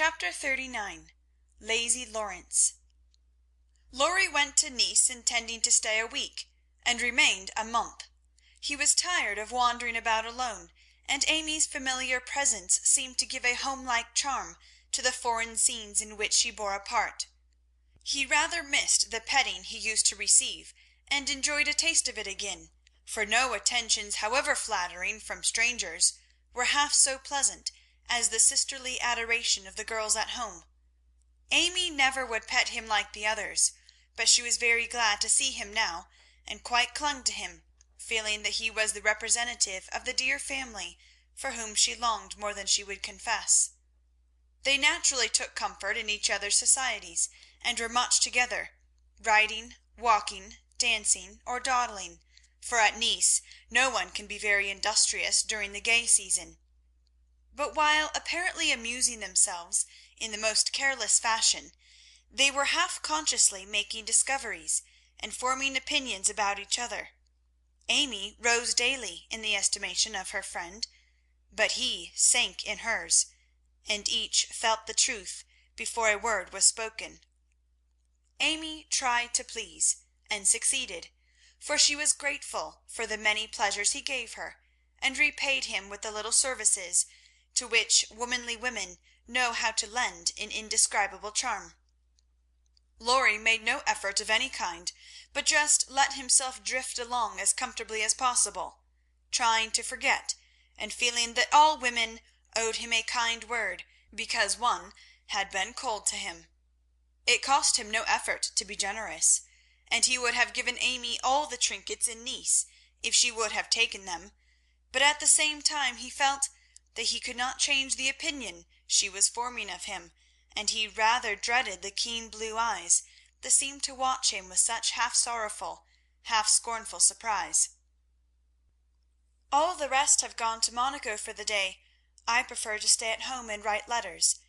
Chapter 39. Lazy Lawrence. Laurie went to Nice intending to stay a week, and remained a month. He was tired of wandering about alone, and Amy's familiar presence seemed to give a home-like charm to the foreign scenes in which she bore a part. He rather missed the petting he used to receive, and enjoyed a taste of it again, for no attentions, however flattering, from strangers, were half so pleasant as the sisterly adoration of the girls at home. Amy never would pet him like the others, but she was very glad to see him now, and quite clung to him, feeling that he was the representative of the dear family for whom she longed more than she would confess. They naturally took comfort in each other's societies, and were much together, riding, walking, dancing, or dawdling, for at Nice no one can be very industrious during the gay season. But while apparently amusing themselves in the most careless fashion, they were half consciously making discoveries and forming opinions about each other. Amy rose daily in the estimation of her friend, but he sank in hers, and each felt the truth before a word was spoken. Amy tried to please, and succeeded, for she was grateful for the many pleasures he gave her, and repaid him with the little services to which womanly women know how to lend an indescribable charm. Laurie made no effort of any kind, but just let himself drift along as comfortably as possible, trying to forget, and feeling that all women owed him a kind word because one had been cold to him. It cost him no effort to be generous, and he would have given Amy all the trinkets in Nice if she would have taken them, but at the same time he felt that he could not change the opinion she was forming of him, and he rather dreaded the keen blue eyes that seemed to watch him with such half sorrowful, half scornful surprise. "All the rest have gone to Monaco for the day. I prefer to stay at home and write letters.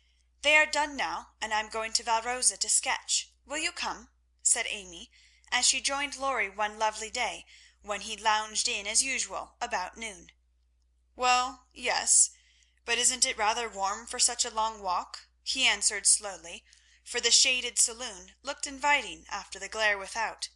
They are done now, and I am going to Valrosa to sketch. Will you come?" said Amy, as she joined Laurie one lovely day when he lounged in as usual about noon. "Well, yes, but isn't it rather warm for such a long walk?" he answered slowly, for the shaded saloon looked inviting after the glare without.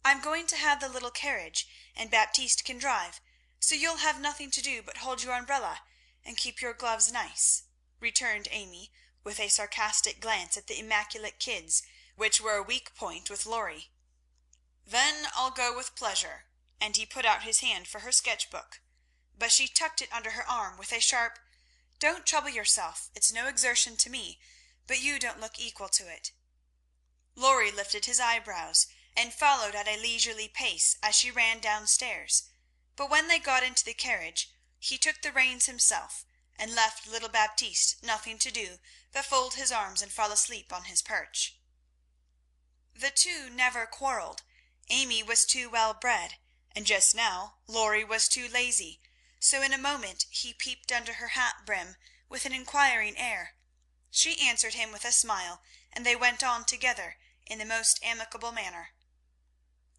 "I'm going to have the little carriage, and Baptiste can drive, so you'll have nothing to do but hold your umbrella and keep your gloves nice," returned Amy, with a sarcastic glance at the immaculate kids, which were a weak point with Laurie. "Then I'll go with pleasure," and he put out his hand for her sketch-book, but she tucked it under her arm with a sharp, "Don't trouble yourself, it's no exertion to me, but you don't look equal to it." Laurie lifted his eyebrows, and followed at a leisurely pace as she ran downstairs, but when they got into the carriage he took the reins himself, and left little Baptiste nothing to do but fold his arms and fall asleep on his perch. The two never quarrelled. Amy was too well bred, and just now Laurie was too lazy, so in a moment he peeped under her hat brim with an inquiring air. She answered him with a smile, and they went on together in the most amicable manner.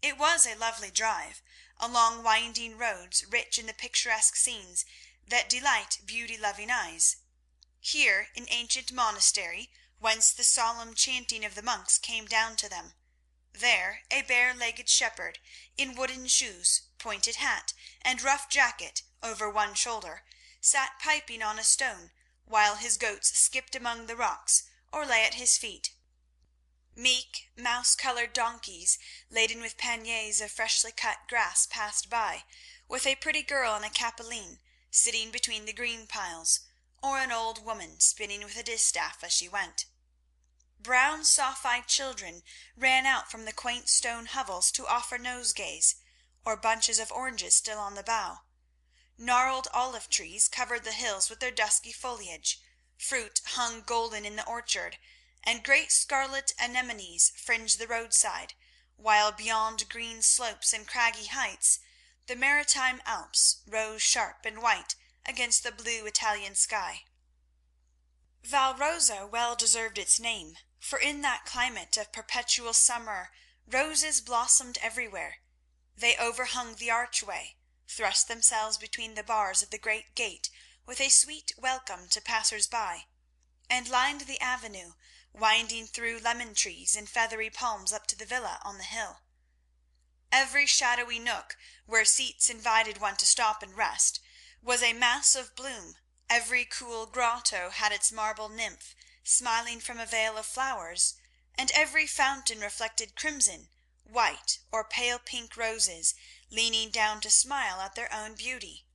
It was a lovely drive, along winding roads rich in the picturesque scenes that delight beauty-loving eyes. Here an ancient monastery, whence the solemn chanting of the monks came down to them. There a bare-legged shepherd, in wooden shoes, pointed hat, and rough jacket over one shoulder, sat piping on a stone, while his goats skipped among the rocks or lay at his feet. Meek, mouse-coloured donkeys, laden with panniers of freshly cut grass, passed by, with a pretty girl in a capelline sitting between the green piles, or an old woman spinning with a distaff as she went. Brown, soft-eyed children ran out from the quaint stone hovels to offer nosegays, or bunches of oranges still on the bough. Gnarled olive trees covered the hills with their dusky foliage, fruit hung golden in the orchard, and great scarlet anemones fringed the roadside, while beyond green slopes and craggy heights the maritime Alps rose sharp and white against the blue Italian sky. Valrosa well deserved its name, for in that climate of perpetual summer roses blossomed everywhere. They overhung the archway, thrust themselves between the bars of the great gate with a sweet welcome to passers-by, and lined the avenue, winding through lemon trees and feathery palms up to the villa on the hill. Every shadowy nook where seats invited one to stop and rest was a mass of bloom, every cool grotto had its marble nymph smiling from a veil of flowers, and every fountain reflected crimson, white, or pale pink roses leaning down to smile at their own beauty.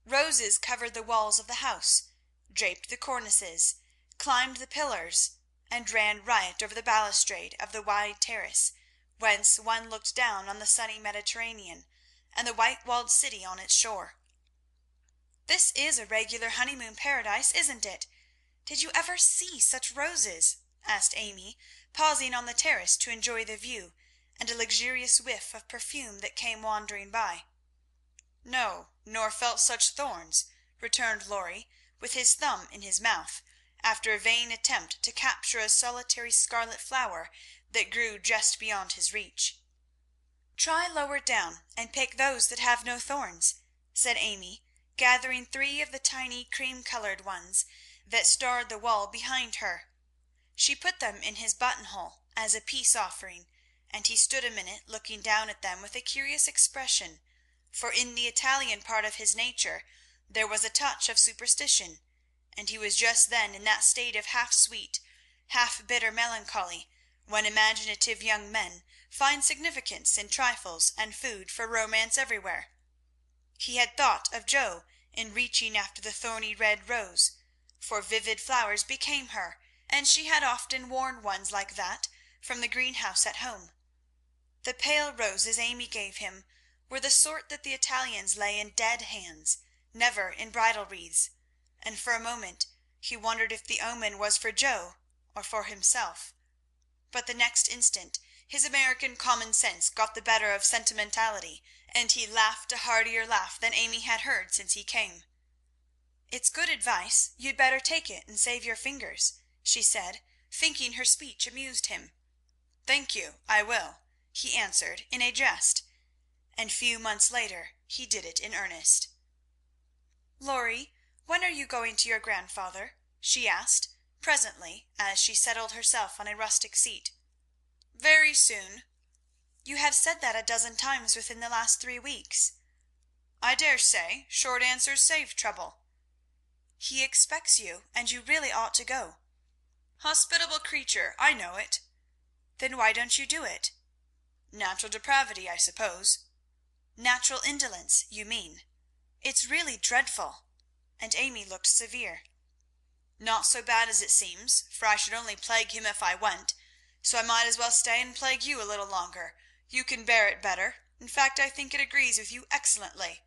Roses covered the walls of the house, draped the cornices, climbed the pillars, and ran riot over the balustrade of the wide terrace, whence one looked down on the sunny Mediterranean and the white-walled city on its shore. "This is a regular honeymoon paradise, isn't it? Did you ever see such roses?" asked Amy, pausing on the terrace to enjoy the view and a luxurious whiff of perfume that came wandering by. "No, nor felt such thorns," returned Lorry, with his thumb in his mouth, after a vain attempt to capture a solitary scarlet flower that grew just beyond his reach. "Try lower down and pick those that have no thorns," said Amy, gathering 3 of the tiny cream-coloured ones that starred the wall behind her. She put them in his buttonhole as a peace offering, and he stood a minute looking down at them with a curious expression, for in the Italian part of his nature there was a touch of superstition, and he was just then in that state of half-sweet, half-bitter melancholy when imaginative young men find significance in trifles and food for romance everywhere. He had thought of Jo in reaching after the thorny red rose, for vivid flowers became her, and she had often worn ones like that from the greenhouse at home. The pale roses Amy gave him were the sort that the Italians lay in dead hands, never in bridal wreaths, and for a moment he wondered if the omen was for Jo or for himself. But the next instant his American common sense got the better of sentimentality, and he laughed a heartier laugh than Amy had heard since he came. "It's good advice. You'd better take it and save your fingers," she said, thinking her speech amused him. "Thank you, I will," he answered in a jest, and few months later he did it in earnest. "Lorry, when are you going to your grandfather?" she asked presently, as she settled herself on a rustic seat. "Very soon." "You have said that a dozen times within the last 3 weeks." "I dare say. Short answers save trouble." "He expects you, and you really ought to go." "Hospitable creature, I know it." "Then why don't you do it?" "Natural depravity, I suppose." "Natural indolence, you mean. It's really dreadful," and Amy looked severe. "Not so bad as it seems, for I should only plague him if I went, so I might as well stay and plague you a little longer. You can bear it better. In fact, I think it agrees with you excellently,"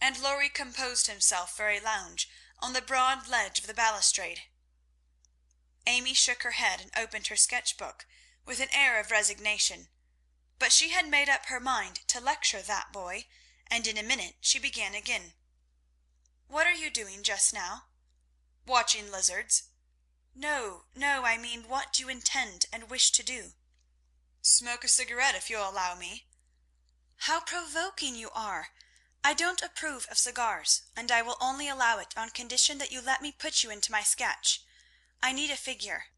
and Lorry composed himself for a lounge on the broad ledge of the balustrade. Amy shook her head and opened her sketch-book with an air of resignation, but she had made up her mind to lecture that boy, and in a minute she began again. "What are you doing just now?" "Watching lizards." "No, no, I mean what do you intend and wish to do?" "Smoke a cigarette, if you'll allow me." "How provoking you are! I don't approve of cigars, and I will only allow it on condition that you let me put you into my sketch. I need a figure."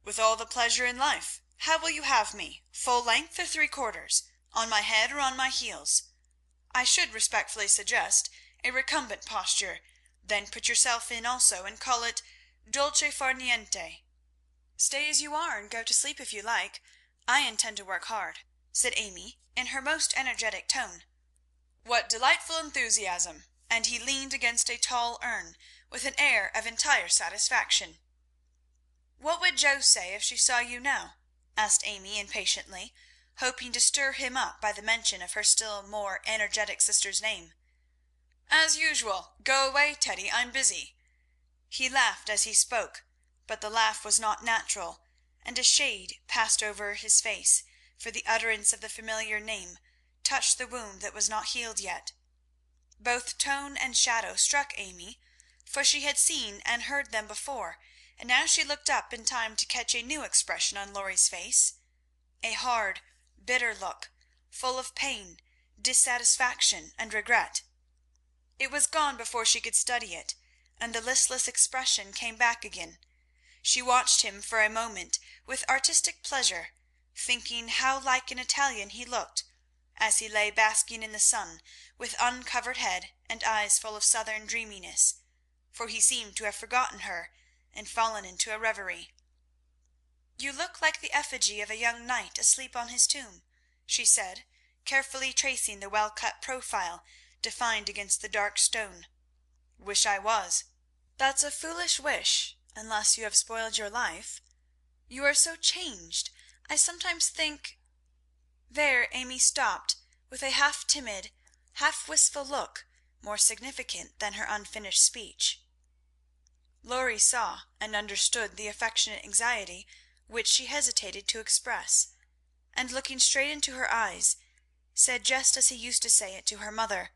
"With all the pleasure in life. How will you have me? Full length or 3/4? On my head or on my heels? I should respectfully suggest a recumbent posture, then put yourself in also and call it dolce far niente." "Stay as you are and go to sleep if you like. I intend to work hard," said Amy in her most energetic tone. "What delightful enthusiasm!" and he leaned against a tall urn with an air of entire satisfaction. "What would Jo say if she saw you now?" asked Amy impatiently, hoping to stir him up by the mention of her still more energetic sister's name. "As usual. Go away, Teddy, I'm busy." He laughed as he spoke, but the laugh was not natural, and a shade passed over his face, for the utterance of the familiar name touched the wound that was not healed yet. Both tone and shadow struck Amy, for she had seen and heard them before, and now she looked up in time to catch a new expression on Lorry's face, a hard, bitter look, full of pain, dissatisfaction, and regret. It was gone before she could study it, and the listless expression came back again, She watched him for a moment with artistic pleasure, thinking how like an Italian he looked, as he lay basking in the sun, with uncovered head and eyes full of southern dreaminess, for he seemed to have forgotten her and fallen into a reverie. "You look like the effigy of a young knight asleep on his tomb," she said, carefully tracing the well-cut profile defined against the dark stone. "Wish I was." "That's a foolish wish, unless you have spoiled your life. You are so changed. I sometimes think—" There Amy stopped, with a half timid, half wistful look, more significant than her unfinished speech. Lorry saw and understood the affectionate anxiety which she hesitated to express, and looking straight into her eyes, said just as he used to say it to her mother,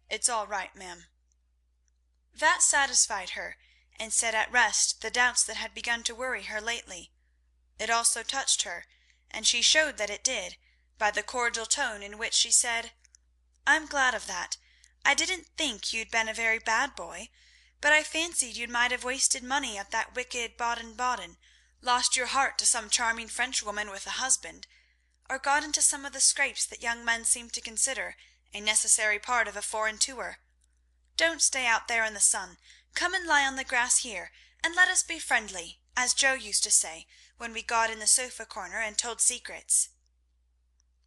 "It's all right, ma'am." That satisfied her, and set at rest the doubts that had begun to worry her lately. It also touched her, and she showed that it did, by the cordial tone in which she said, "I'm glad of that. I didn't think you'd been a very bad boy, but I fancied you might have wasted money at that wicked Baden-Baden, lost your heart to some charming Frenchwoman with a husband, or got into some of the scrapes that young men seem to consider a necessary part of a foreign tour. Don't stay out there in the sun. Come and lie on the grass here, and let us be friendly, as Joe used to say when we got in the sofa corner and told secrets."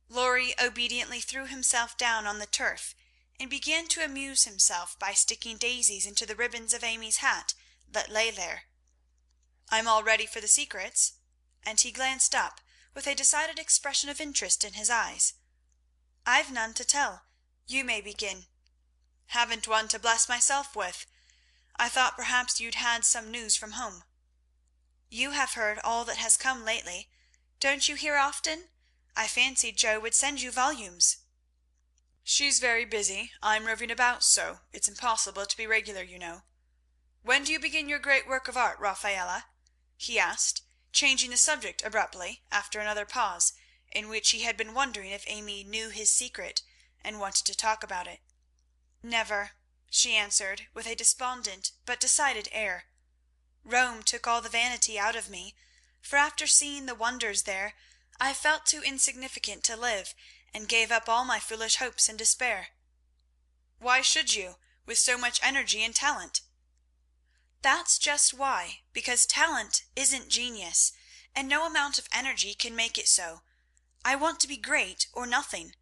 Lorry obediently threw himself down on the turf and began to amuse himself by sticking daisies into the ribbons of Amy's hat that lay there. "I'm all ready for the secrets," and he glanced up with a decided expression of interest in his eyes. "I've none to tell. You may begin." "Haven't one to bless myself with. I thought perhaps you'd had some news from home." "You have heard all that has come lately. Don't you hear often? I fancied Joe would send you volumes." "She's very busy. I'm roving about so, it's impossible to be regular, you know. When do you begin your great work of art, Rafaela?" he asked, changing the subject abruptly after another pause, in which he had been wondering if Amy knew his secret and wanted to talk about it. "Never," she answered with a despondent but decided air. "Rome took all the vanity out of me, for after seeing the wonders there I felt too insignificant to live, and gave up all my foolish hopes in despair." "Why should you, with so much energy and talent?" "That's just why, because talent isn't genius, and no amount of energy can make it so. I want to be great or nothing.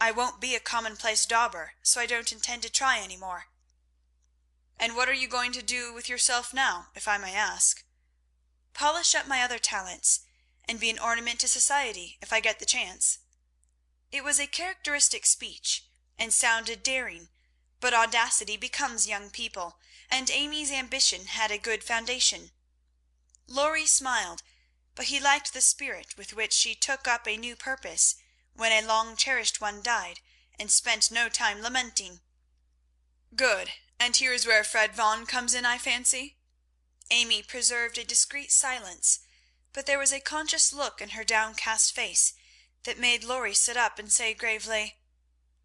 I won't be a commonplace dauber, so I don't intend to try any more." "And what are you going to do with yourself now, if I may ask?" "Polish up my other talents, and be an ornament to society if I get the chance." It was a characteristic speech, and sounded daring, but audacity becomes young people, and Amy's ambition had a good foundation. Lorry smiled, but he liked the spirit with which she took up a new purpose when a long-cherished one died, and spent no time lamenting. "Good, and here is where Fred Vaughn comes in, I fancy?" Amy preserved a discreet silence, but there was a conscious look in her downcast face that made Lorry sit up and say gravely,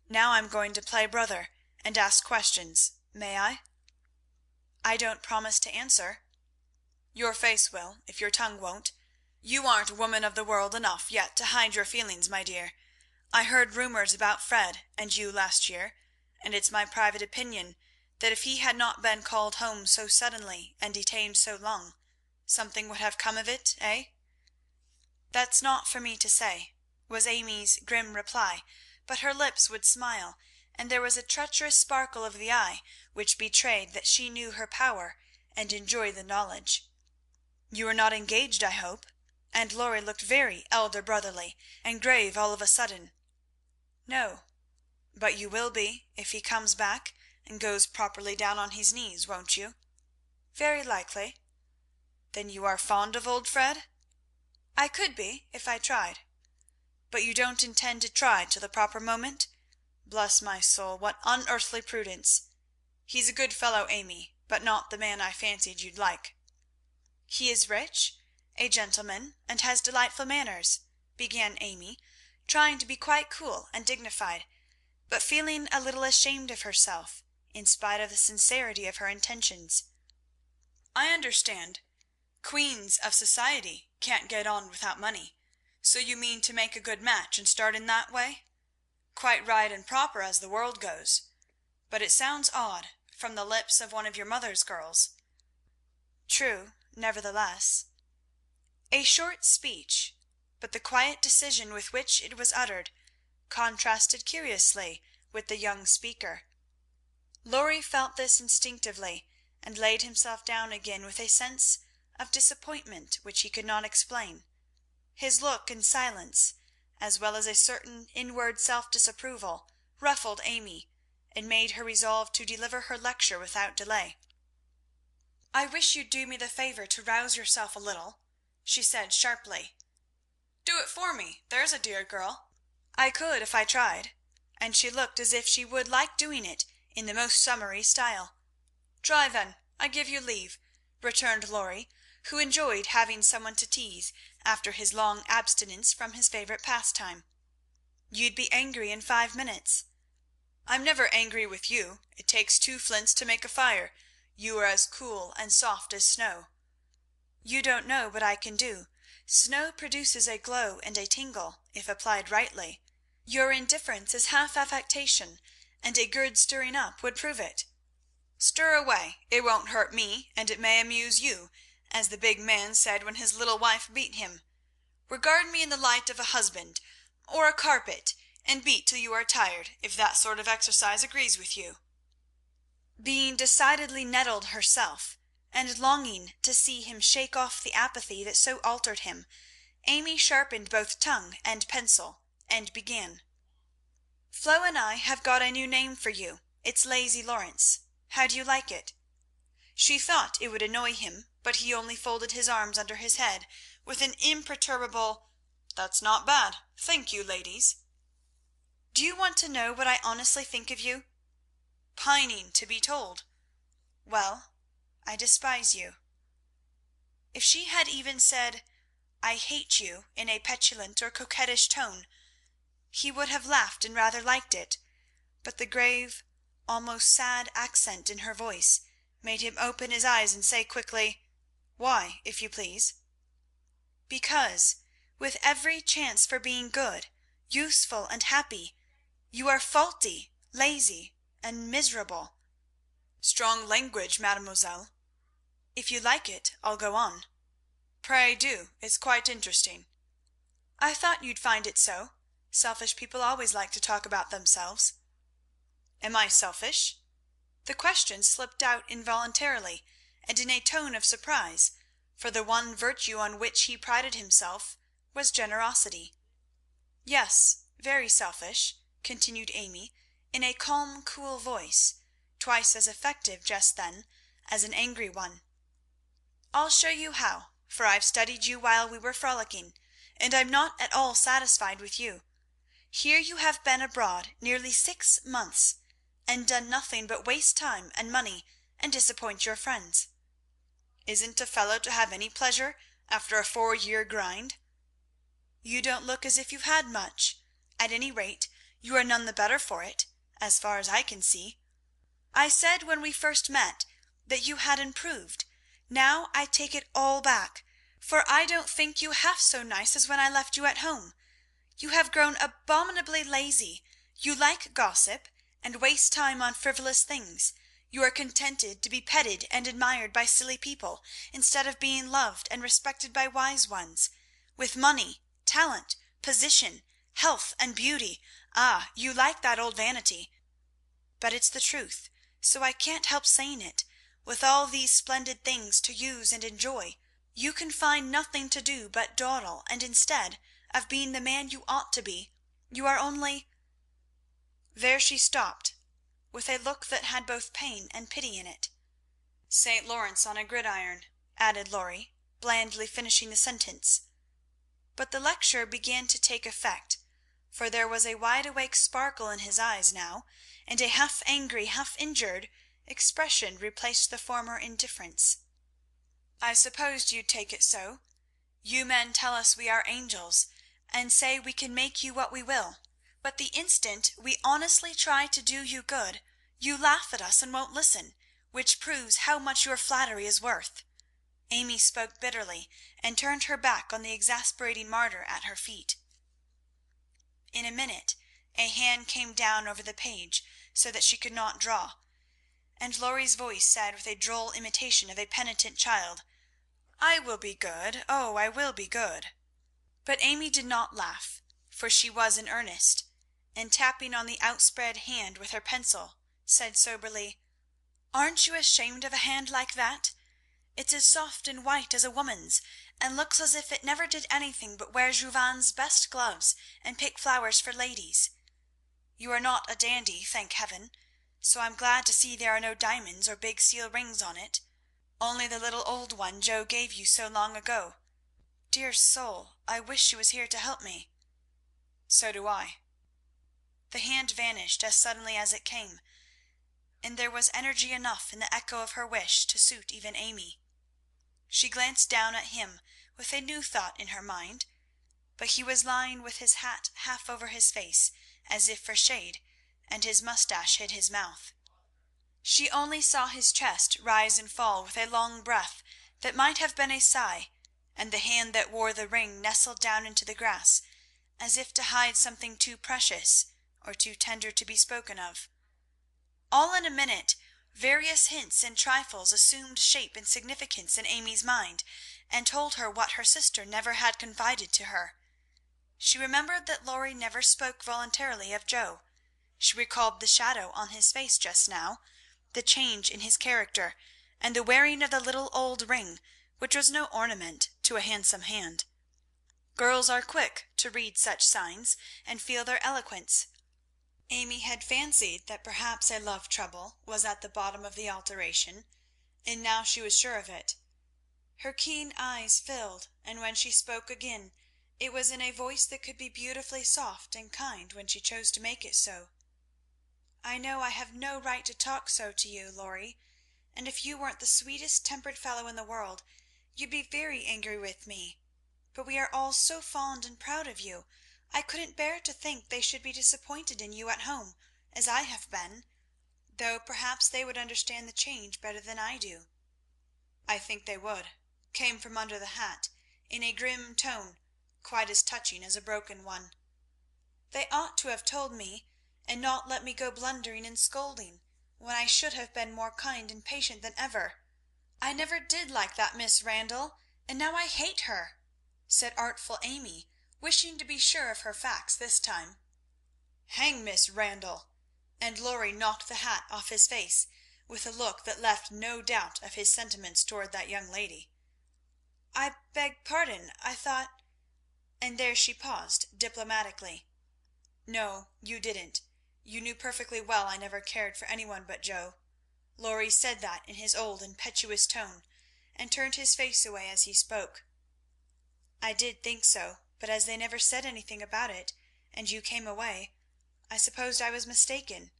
"Now I'm going to play brother and ask questions. May I?" "I don't promise to answer." "Your face will, if your tongue won't. You aren't a woman of the world enough yet to hide your feelings, my dear. I heard rumours about Fred and you last year, and it's my private opinion that if he had not been called home so suddenly and detained so long, something would have come of it, eh?" "That's not for me to say," was Amy's grim reply, but her lips would smile, and there was a treacherous sparkle of the eye which betrayed that she knew her power and enjoyed the knowledge. "You are not engaged, I hope?" and Lorry looked very elder brotherly and grave all of a sudden. "No, but you will be if he comes back and goes properly down on his knees, won't you?" "Very likely." "Then you are fond of old Fred?" "I could be, if I tried." "But you don't intend to try till the proper moment? Bless my soul, what unearthly prudence! He's a good fellow, Amy, but not the man I fancied you'd like." "He is rich, a gentleman, and has delightful manners," began Amy, trying to be quite cool and dignified, but feeling a little ashamed of herself in spite of the sincerity of her intentions. "I understand. Queens of society can't get on without money. So you mean to make a good match and start in that way? Quite right and proper as the world goes. But it sounds odd from the lips of one of your mother's girls." "True, nevertheless." A short speech, but the quiet decision with which it was uttered contrasted curiously with the young speaker. Lorry felt this instinctively, and laid himself down again with a sense of disappointment which he could not explain. His look and silence, as well as a certain inward self-disapproval, ruffled Amy, and made her resolve to deliver her lecture without delay. "I wish you'd do me the favour to rouse yourself a little," she said sharply. "Do it for me, there's a dear girl." "I could if I tried," and she looked as if she would like doing it in the most summary style. "Try then, I give you leave," returned Lorry, who enjoyed having someone to tease after his long abstinence from his favourite pastime. "You'd be angry in 5 minutes." "I'm never angry with you. It takes 2 flints to make a fire. You are as cool and soft as snow." "You don't know what I can do. Snow produces a glow and a tingle, if applied rightly. Your indifference is half affectation, and a good stirring up would prove it." "Stir away. It won't hurt me, and it may amuse you, as the big man said when his little wife beat him. Regard me in the light of a husband, or a carpet, and beat till you are tired, if that sort of exercise agrees with you." Being decidedly nettled herself, and longing to see him shake off the apathy that so altered him, Amy sharpened both tongue and pencil, and began. "Flo and I have got a new name for you. It's Lazy Lawrence. How do you like it?" She thought it would annoy him, but he only folded his arms under his head with an imperturbable, "That's not bad. Thank you, ladies." "Do you want to know what I honestly think of you?" "Pining to be told." "Well, I despise you." If she had even said, "I hate you," in a petulant or coquettish tone, he would have laughed and rather liked it, but the grave, almost sad accent in her voice made him open his eyes and say quickly, "Why, if you please?" "Because, with every chance for being good, useful, and happy, you are faulty, lazy, and miserable." "Strong language, mademoiselle." "If you like it, I'll go on." "Pray do. It's quite interesting." "I thought you'd find it so. Selfish people always like to talk about themselves." "Am I selfish?" The question slipped out involuntarily, and in a tone of surprise, for the one virtue on which he prided himself was generosity. "Yes, very selfish," continued Amy, in a calm, cool voice, twice as effective just then as an angry one. "I'll show you how, for I've studied you while we were frolicking, and I'm not at all satisfied with you. Here you have been abroad nearly 6 months, and done nothing but waste time and money and disappoint your friends. Isn't a fellow to have any pleasure after a 4-year grind? You don't look as if you've had much. At any rate, you are none the better for it, as far as I can see. I said when we first met that you had improved. Now I take it all back, for I don't think you half so nice as when I left you at home. You have grown abominably lazy. You like gossip, and waste time on frivolous things. You are contented to be petted and admired by silly people, instead of being loved and respected by wise ones. With money, talent, position, health, and beauty, you like that old vanity. But it's the truth, so I can't help saying it. With all these splendid things to use and enjoy, you can find nothing to do but dawdle, and instead of being the man you ought to be, you are only—" There she stopped, with a look that had both pain and pity in it. "St. Lawrence on a gridiron," added Lorry, blandly finishing the sentence. But the lecture began to take effect, for there was a wide-awake sparkle in his eyes now, and a half-angry, half-injured expression replaced the former indifference. "I supposed you'd take it so. You men tell us we are angels, and say we can make you what we will, but the instant we honestly try to do you good, you laugh at us and won't listen, which proves how much your flattery is worth. Amy spoke bitterly, and turned her back on the exasperating martyr at her feet. In a minute a hand came down over the page so that she could not draw, and Laurie's voice said with a droll imitation of a penitent child, "I will be good, oh, I will be good." But Amy did not laugh, for she was in earnest, and tapping on the outspread hand with her pencil, said soberly, "Aren't you ashamed of a hand like that? It's as soft and white as a woman's, and looks as if it never did anything but wear Jouvin's best gloves and pick flowers for ladies. You are not a dandy, thank heaven, so I'm glad to see there are no diamonds or big seal rings on it, only the little old one Joe gave you so long ago. Dear soul, I wish she was here to help me." "So do I." The hand vanished as suddenly as it came, and there was energy enough in the echo of her wish to suit even Amy. She glanced down at him with a new thought in her mind, but he was lying with his hat half over his face, as if for shade, and his moustache hid his mouth. She only saw his chest rise and fall with a long breath that might have been a sigh, and the hand that wore the ring nestled down into the grass, as if to hide something too precious or too tender to be spoken of. All in a minute various hints and trifles assumed shape and significance in Amy's mind, and told her what her sister never had confided to her. She remembered that Laurie never spoke voluntarily of Joe. She recalled the shadow on his face just now, the change in his character, and the wearing of the little old ring, which was no ornament to a handsome hand. Girls are quick to read such signs and feel their eloquence. Amy had fancied that perhaps a love trouble was at the bottom of the alteration, and now she was sure of it. Her keen eyes filled, and when she spoke again, it was in a voice that could be beautifully soft and kind when she chose to make it so. "I know I have no right to talk so to you, Laurie, and if you weren't the sweetest tempered fellow in the world, you'd be very angry with me. But we are all so fond and proud of you, I couldn't bear to think they should be disappointed in you at home, as I have been, though perhaps they would understand the change better than I do." "I think they would," came from under the hat, in a grim tone, quite as touching as a broken one. "They ought to have told me, and not let me go blundering and scolding, when I should have been more kind and patient than ever. I never did like that Miss Randall, and now I hate her," said artful Amy, wishing to be sure of her facts this time. "Hang Miss Randall!" and Laurie knocked the hat off his face with a look that left no doubt of his sentiments toward that young lady. "I beg pardon, I thought—" and there she paused diplomatically. "No, you didn't. You knew perfectly well I never cared for anyone but Joe." Laurie said that in his old impetuous tone, and turned his face away as he spoke. "I did think so, but as they never said anything about it, and you came away, I supposed I was mistaken.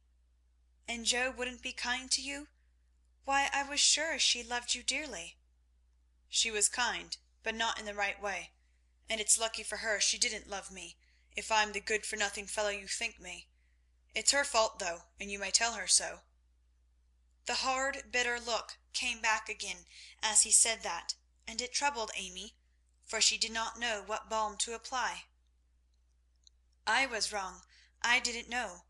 And Joe wouldn't be kind to you? Why, I was sure she loved you dearly." "She was kind, but not in the right way, and it's lucky for her she didn't love me, if I'm the good-for-nothing fellow you think me. It's her fault, though, and you may tell her so." The hard, bitter look came back again as he said that, and it troubled Amy, for she did not know what balm to apply. "I was wrong. I didn't know.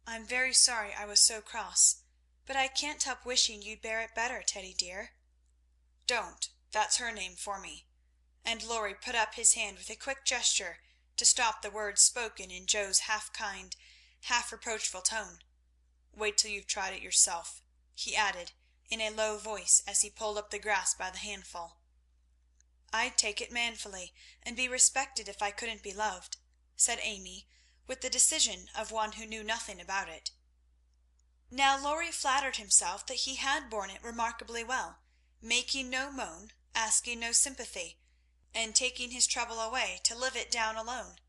I'm very sorry I was so cross, but I can't help wishing you'd bear it better, Teddy dear." "Don't. That's her name for me," and Laurie put up his hand with a quick gesture to stop the words spoken in Joe's half-kind, half-reproachful tone. "Wait till you've tried it yourself," he added in a low voice as he pulled up the grass by the handful. "I'd take it manfully, and be respected if I couldn't be loved," said Amy, with the decision of one who knew nothing about it. Now Laurie flattered himself that he had borne it remarkably well, making no moan, asking no sympathy, and taking his trouble away to live it down alone.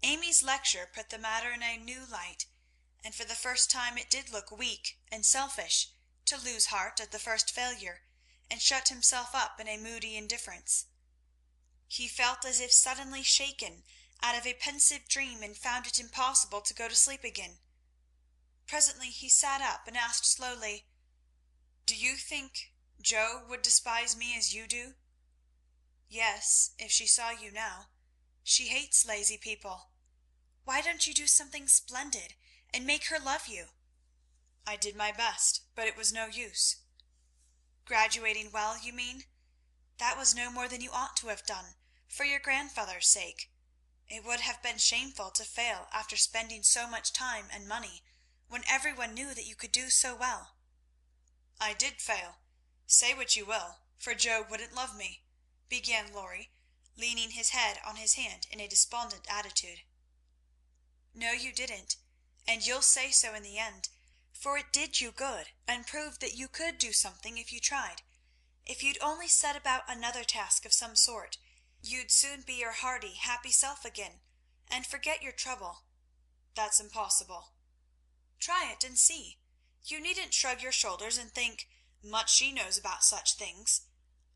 Amy's lecture put the matter in a new light, and for the first time it did look weak and selfish to lose heart at the first failure, and shut himself up in a moody indifference. He felt as if suddenly shaken out of a pensive dream and found it impossible to go to sleep again. Presently he sat up and asked slowly, "Do you think Joe would despise me as you do?" "Yes, if she saw you now. She hates lazy people. Why don't you do something splendid and make her love you?" "I did my best, but it was no use." "Graduating well, you mean? That was no more than you ought to have done, for your grandfather's sake. It would have been shameful to fail after spending so much time and money, when everyone knew that you could do so well." "I did fail. Say what you will, for Joe wouldn't love me," began Lorry, leaning his head on his hand in a despondent attitude. "No, you didn't, and you'll say so in the end, for it did you good and proved that you could do something if you tried. If you'd only set about another task of some sort, you'd soon be your hearty, happy self again, and forget your trouble." "That's impossible." "Try it and see. You needn't shrug your shoulders and think, 'Much she knows about such things.'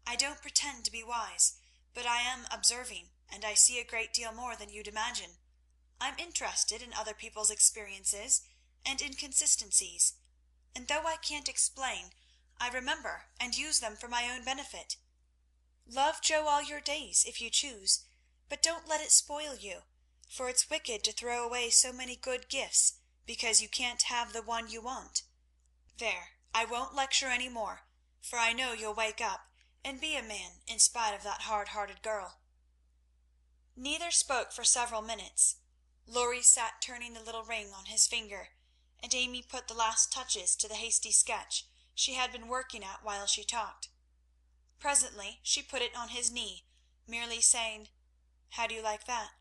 I don't pretend to be wise, but I am observing, and I see a great deal more than you'd imagine. I'm interested in other people's experiences and inconsistencies, and though I can't explain, I remember and use them for my own benefit. Love Joe all your days, if you choose, but don't let it spoil you, for it's wicked to throw away so many good gifts because you can't have the one you want. There, I won't lecture any more, for I know you'll wake up and be a man in spite of that hard-hearted girl." Neither spoke for several minutes. Lorry sat turning the little ring on his finger, and Amy put the last touches to the hasty sketch she had been working at while she talked. Presently she put it on his knee, merely saying, "How do you like that?"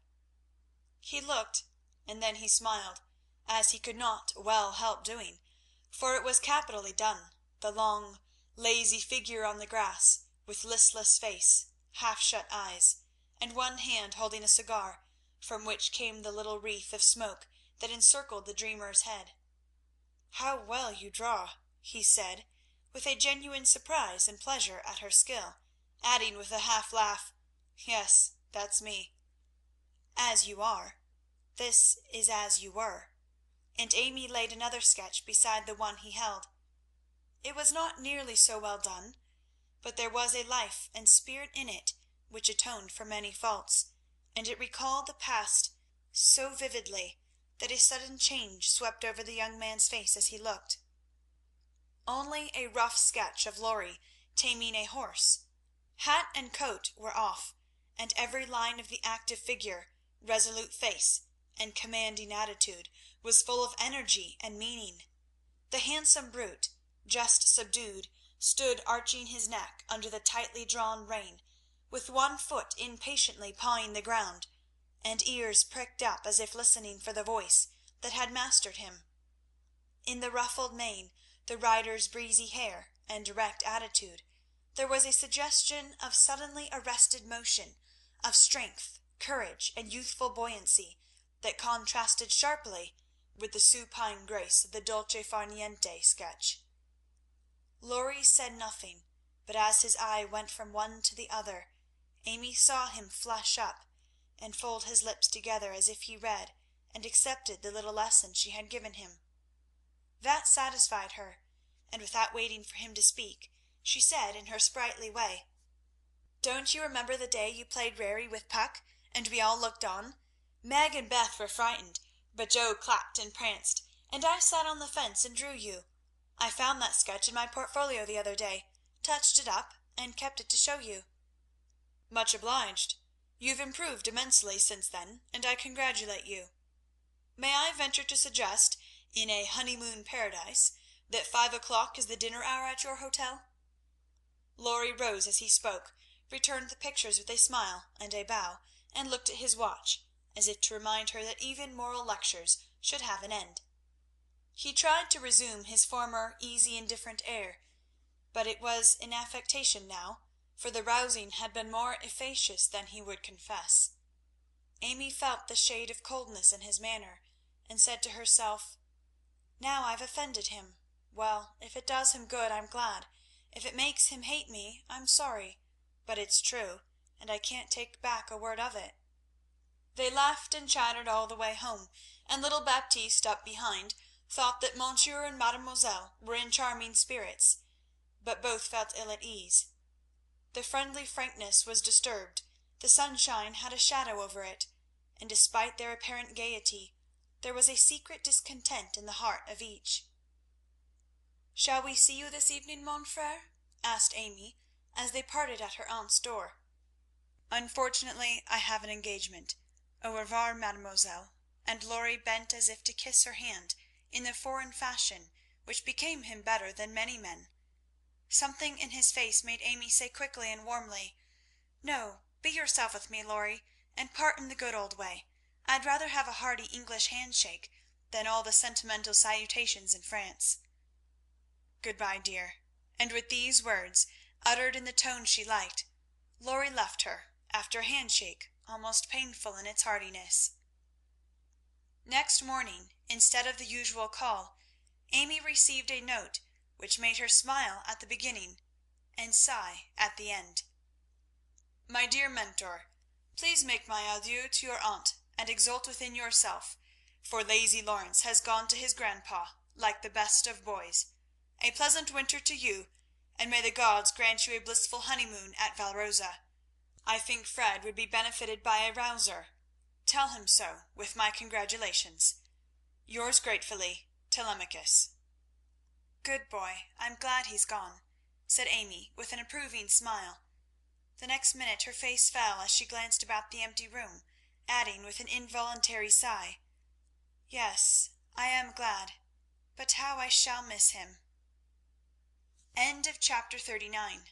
He looked, and then he smiled, as he could not well help doing, for it was capitally done, the long, lazy figure on the grass, with listless face, half-shut eyes, and one hand holding a cigar, from which came the little wreath of smoke that encircled the dreamer's head. "How well you draw," he said, with a genuine surprise and pleasure at her skill, adding with a half laugh, "Yes, that's me." "As you are. This is as you were," and Amy laid another sketch beside the one he held. It was not nearly so well done, but there was a life and spirit in it which atoned for many faults, and it recalled the past so vividly that a sudden change swept over the young man's face as he looked. Only a rough sketch of Lorry taming a horse. Hat and coat were off, and every line of the active figure, resolute face, and commanding attitude was full of energy and meaning. The handsome brute, just subdued, stood arching his neck under the tightly drawn rein, with one foot impatiently pawing the ground, and ears pricked up as if listening for the voice that had mastered him. In the ruffled mane, the rider's breezy hair, and erect attitude, there was a suggestion of suddenly arrested motion, of strength, courage, and youthful buoyancy, that contrasted sharply with the supine grace of the dolce far niente sketch. Lorry said nothing, but as his eye went from one to the other, Amy saw him flush up and fold his lips together as if he read and accepted the little lesson she had given him. That satisfied her, and without waiting for him to speak, she said in her sprightly way, "Don't you remember the day you played Rarey with Puck, and we all looked on? Meg and Beth were frightened, but Joe clapped and pranced, and I sat on the fence and drew you. I found that sketch in my portfolio the other day, touched it up, and kept it to show you." "Much obliged. You've improved immensely since then, and I congratulate you. May I venture to suggest, in a honeymoon paradise, that 5 o'clock is the dinner hour at your hotel?" Lorry rose as he spoke, returned the pictures with a smile and a bow, and looked at his watch, as if to remind her that even moral lectures should have an end. He tried to resume his former easy indifferent air, but it was in affectation now, for the rousing had been more efficacious than he would confess. Amy felt the shade of coldness in his manner, and said to herself, "Now I've offended him. Well, if it does him good, I'm glad. If it makes him hate me, I'm sorry. But it's true, and I can't take back a word of it." They laughed and chattered all the way home, and little Baptiste up behind thought that Monsieur and Mademoiselle were in charming spirits, but both felt ill at ease. The friendly frankness was disturbed, the sunshine had a shadow over it, and despite their apparent gaiety, there was a secret discontent in the heart of each. "Shall we see you this evening, mon frère?" asked Amy, as they parted at her aunt's door. "Unfortunately, I have an engagement. Au revoir, mademoiselle," and Lorry bent as if to kiss her hand in the foreign fashion which became him better than many men. Something in his face made Amy say quickly and warmly, "No, be yourself with me, Lorry, and part in the good old way. I'd rather have a hearty English handshake than all the sentimental salutations in France." "Good-bye, dear," and with these words, uttered in the tone she liked, Lorry left her, after a handshake almost painful in its heartiness. Next morning, instead of the usual call, Amy received a note which made her smile at the beginning and sigh at the end. "My dear Mentor, please make my adieu to your aunt and exult within yourself, for lazy Lawrence has gone to his grandpa like the best of boys. A pleasant winter to you, and may the gods grant you a blissful honeymoon at Valrosa. I think Fred would be benefited by a rouser. Tell him so, with my congratulations. Yours gratefully, Telemachus." "Good boy, I'm glad he's gone," said Amy with an approving smile. The next minute her face fell as she glanced about the empty room, adding with an involuntary sigh, "Yes, I am glad, but how I shall miss him." Chapter 39